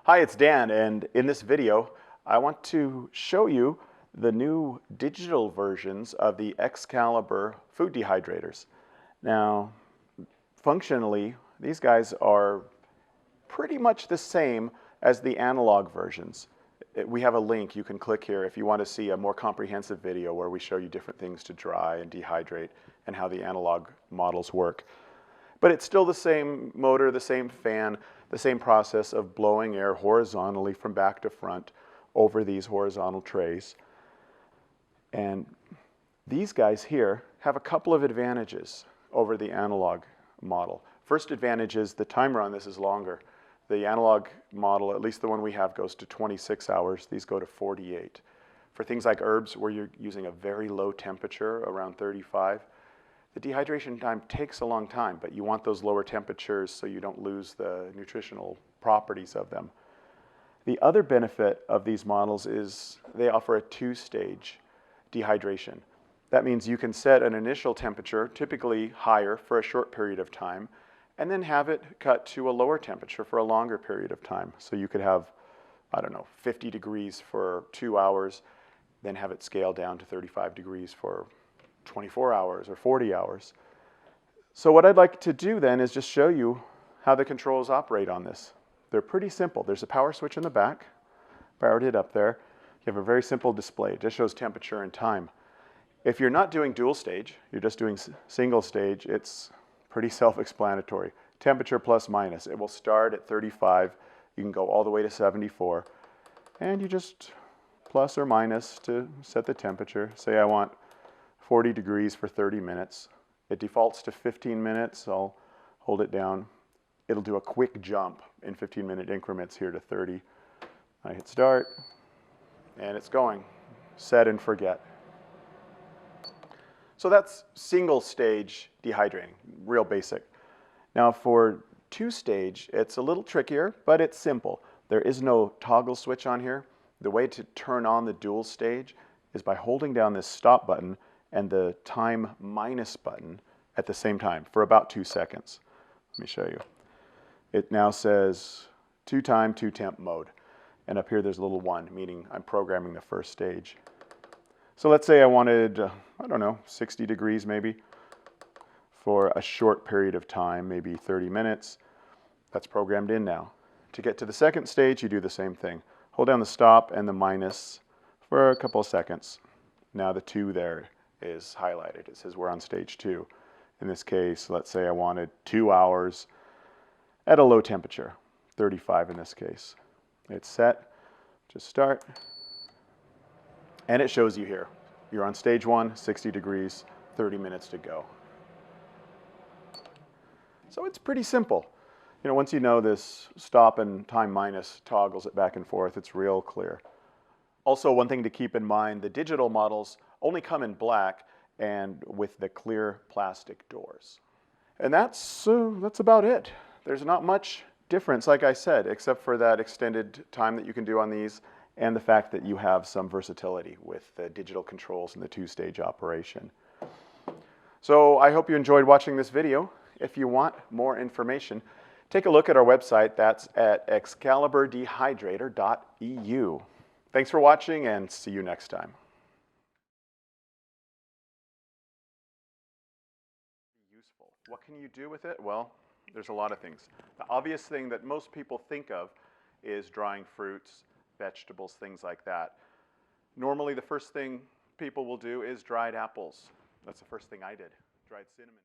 Hi, it's Dan, and in this video, I want to show you the new digital versions of the Excalibur food dehydrators. Now, functionally, these guys are pretty much the same as the analog versions. We have a link you can click here if you want to see a more comprehensive video where we show you different things to dry and dehydrate and how the analog models work. But it's still the same motor, the same fan, the same process of blowing air horizontally from back to front over these horizontal trays. And these guys here have a couple of advantages over the analog model. First advantage is the timer on this is longer. The analog model, at least the one we have, goes to 26 hours. These go to 48. For things like herbs where you're using a very low temperature, around 35, the dehydration time takes a long time, but you want those lower temperatures so you don't lose the nutritional properties of them. The other benefit of these models is they offer a two-stage dehydration. That means you can set an initial temperature, typically higher, for a short period of time, and then have it cut to a lower temperature for a longer period of time. So you could have, 50 degrees for 2 hours, then have it scale down to 35 degrees for 24 hours or 40 hours. So what I'd like to do then is just show you how the controls operate on this. They're pretty simple. There's a power switch in the back, powered it up there. You have a very simple display. It just shows temperature and time. If you're not doing dual stage, you're just doing single stage, it's pretty self-explanatory. Temperature plus minus. It will start at 35. You can go all the way to 74. And you just plus or minus to set the temperature. Say I want 40 degrees for 30 minutes. It defaults to 15 minutes. I'll hold it down. It'll do a quick jump in 15-minute increments here to 30. I hit start, and it's going. Set and forget. So that's single stage dehydrating, real basic. Now for two-stage, it's a little trickier, but it's simple. There is no toggle switch on here. The way to turn on the dual stage is by holding down this stop button and the time minus button at the same time for about 2 seconds. Let me show you. It now says 2 time, 2 temp mode. And up here there's a little 1, meaning I'm programming the first stage. So let's say I wanted, 60 degrees maybe for a short period of time, maybe 30 minutes. That's programmed in now. To get to the second stage, you do the same thing. Hold down the stop and the minus for a couple of seconds. Now the 2 there is highlighted. It says we're on stage 2. In this case, let's say I wanted 2 hours at a low temperature, 35 in this case. It's set, just start, and it shows you here. You're on stage 1, 60 degrees, 30 minutes to go. So it's pretty simple. Once you know this stop and time minus toggles it back and forth, it's real clear. Also, one thing to keep in mind, the digital models only come in black and with the clear plastic doors. And that's about it. There's not much difference, like I said, except for that extended time that you can do on these and the fact that you have some versatility with the digital controls and the two-stage operation. So I hope you enjoyed watching this video. If you want more information, take a look at our website. That's at excaliburdehydrator.eu. Thanks for watching, and see you next time. Useful. What can you do with it? Well, there's a lot of things. The obvious thing that most people think of is drying fruits, vegetables, things like that. Normally, the first thing people will do is dried apples. That's the first thing I did, dried cinnamon.